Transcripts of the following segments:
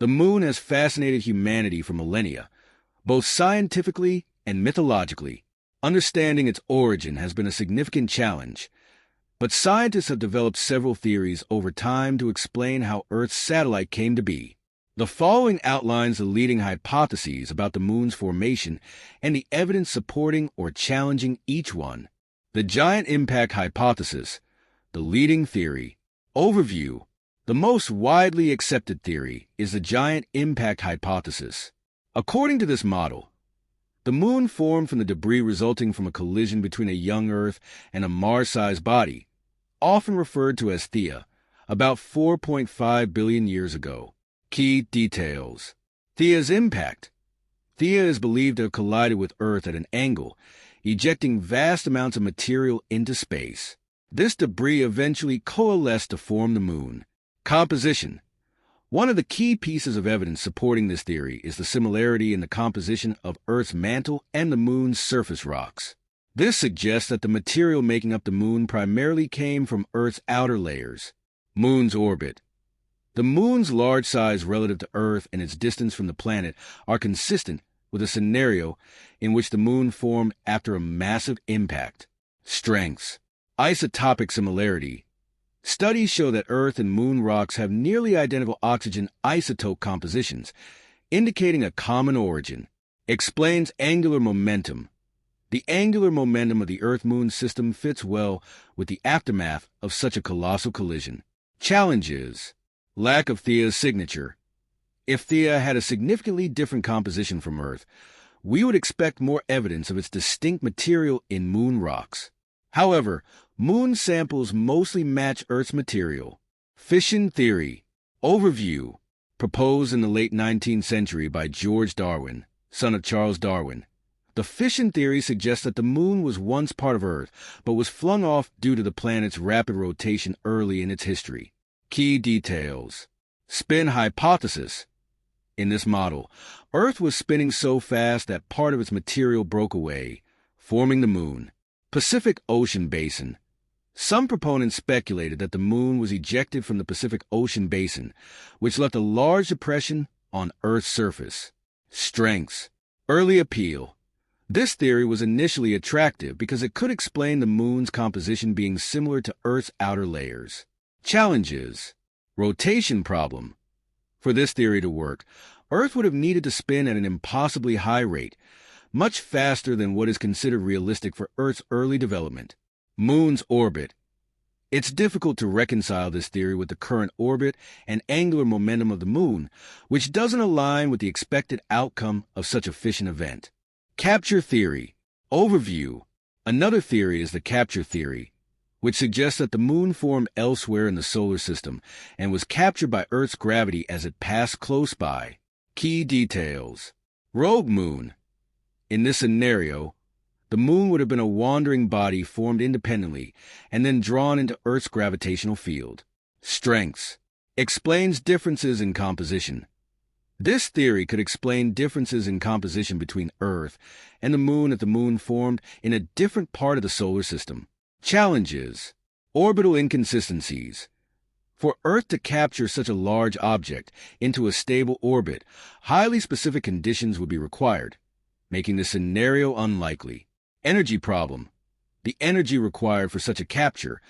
The moon has fascinated humanity for millennia, both scientifically and mythologically. Understanding its origin has been a significant challenge, but scientists have developed several theories over time to explain how Earth's satellite came to be. The following outlines the leading hypotheses about the moon's formation and the evidence supporting or challenging each one. The giant impact hypothesis, the leading theory. Overview. The most widely accepted theory is the giant impact hypothesis. According to this model, the moon formed from the debris resulting from a collision between a young Earth and a Mars-sized body, often referred to as Theia, about 4.5 billion years ago. Key details. Theia's impact. Theia is believed to have collided with Earth at an angle, ejecting vast amounts of material into space. This debris eventually coalesced to form the moon. Composition. One of the key pieces of evidence supporting this theory is the similarity in the composition of Earth's mantle and the moon's surface rocks. This suggests that the material making up the moon primarily came from Earth's outer layers. Moon's orbit. The moon's large size relative to Earth and its distance from the planet are consistent with a scenario in which the moon formed after a massive impact. Strengths. Isotopic similarity. Studies show that Earth and moon rocks have nearly identical oxygen isotope compositions, indicating a common origin. Explains angular momentum. The angular momentum of the Earth-Moon system fits well with the aftermath of such a colossal collision. Challenges. Lack of Theia's signature. If Theia had a significantly different composition from Earth, we would expect more evidence of its distinct material in moon rocks. However, moon samples mostly match Earth's material. Fission Theory. Overview. Proposed in the late 19th century by George Darwin, son of Charles Darwin. The fission theory suggests that the moon was once part of Earth, but was flung off due to the planet's rapid rotation early in its history. Key details. Spin hypothesis. In this model, Earth was spinning so fast that part of its material broke away, forming the moon. Pacific Ocean Basin. Some proponents speculated that the moon was ejected from the Pacific Ocean Basin, which left a large depression on Earth's surface. Strengths. Early appeal. This theory was initially attractive because it could explain the moon's composition being similar to Earth's outer layers. Challenges. Rotation problem. For this theory to work, Earth would have needed to spin at an impossibly high rate, much faster than what is considered realistic for Earth's early development. Moon's orbit. It's difficult to reconcile this theory with the current orbit and angular momentum of the moon, which doesn't align with the expected outcome of such a fission event. Capture theory. Overview. Another theory is the capture theory, which suggests that the moon formed elsewhere in the solar system and was captured by Earth's gravity as it passed close by. Key details. Rogue moon. In this scenario, the moon would have been a wandering body formed independently and then drawn into Earth's gravitational field. Strengths. Explains differences in composition. This theory could explain differences in composition between Earth and the moon if the moon formed in a different part of the solar system. Challenges. Orbital inconsistencies. For Earth to capture such a large object into a stable orbit, highly specific conditions would be required, making the scenario unlikely. Energy problem. The energy required for such a capture,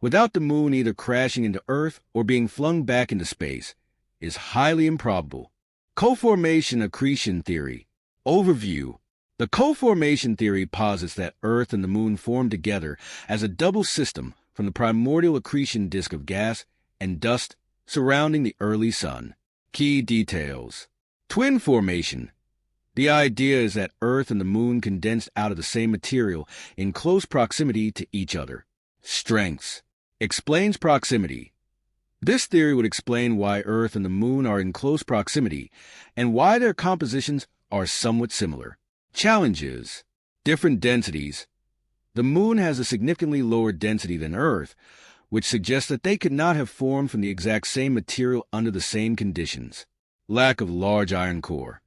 without the moon either crashing into Earth or being flung back into space, is highly improbable. Co-formation accretion theory. Overview. The co-formation theory posits that Earth and the moon formed together as a double system from the primordial accretion disk of gas and dust surrounding the early sun. Key details. Twin formation. The idea is that Earth and the moon condensed out of the same material in close proximity to each other. Strengths. Explains proximity. This theory would explain why Earth and the moon are in close proximity and why their compositions are somewhat similar. Challenges. Different densities. The moon has a significantly lower density than Earth, which suggests that they could not have formed from the exact same material under the same conditions. Lack of large iron core.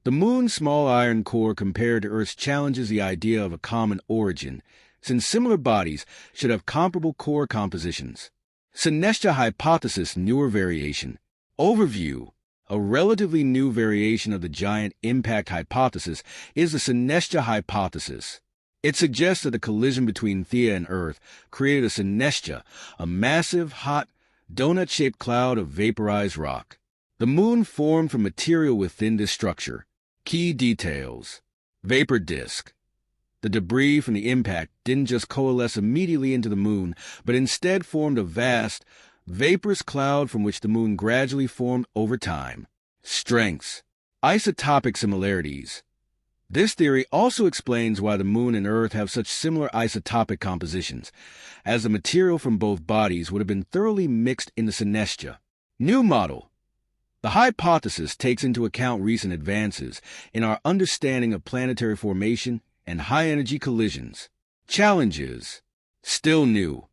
The moon's small iron core compared to Earth's challenges the idea of a common origin, since similar bodies should have comparable core compositions. Synestia hypothesis newer variation. Overview. A relatively new variation of the giant impact hypothesis is the Synestia hypothesis. It suggests that the collision between Theia and Earth created a Synestia, a massive, hot, donut-shaped cloud of vaporized rock. The moon formed from material within this structure. Key details. Vapor disk. The debris from the impact didn't just coalesce immediately into the moon, but instead formed a vast, vaporous cloud from which the moon gradually formed over time. Strengths. Isotopic similarities. This theory also explains why the moon and Earth have such similar isotopic compositions, as the material from both bodies would have been thoroughly mixed in the Synestia. New model. The hypothesis takes into account recent advances in our understanding of planetary formation and high-energy collisions. Challenges. Still new.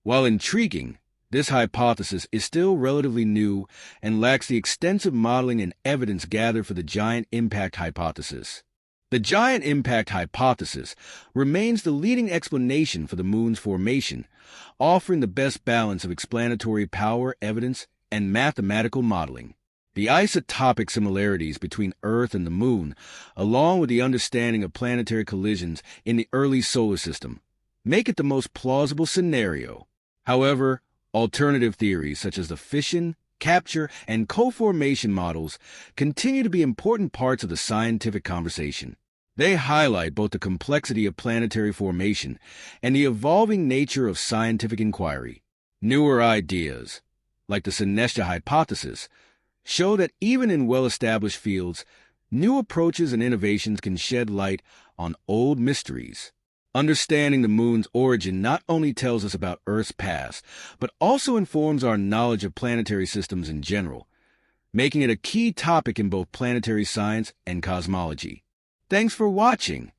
While intriguing, this hypothesis is still relatively new and lacks the extensive modeling and evidence gathered for the giant impact hypothesis. The giant impact hypothesis remains the leading explanation for the moon's formation, offering the best balance of explanatory power, evidence, and mathematical modeling. The isotopic similarities between Earth and the moon, along with the understanding of planetary collisions in the early solar system, make it the most plausible scenario. However, alternative theories such as the fission, capture, and co-formation models continue to be important parts of the scientific conversation. They highlight both the complexity of planetary formation and the evolving nature of scientific inquiry. Newer ideas, like the Synestia hypothesis, show that even in well-established fields, new approaches and innovations can shed light on old mysteries. Understanding the moon's origin not only tells us about Earth's past, but also informs our knowledge of planetary systems in general, making it a key topic in both planetary science and cosmology. Thanks for watching.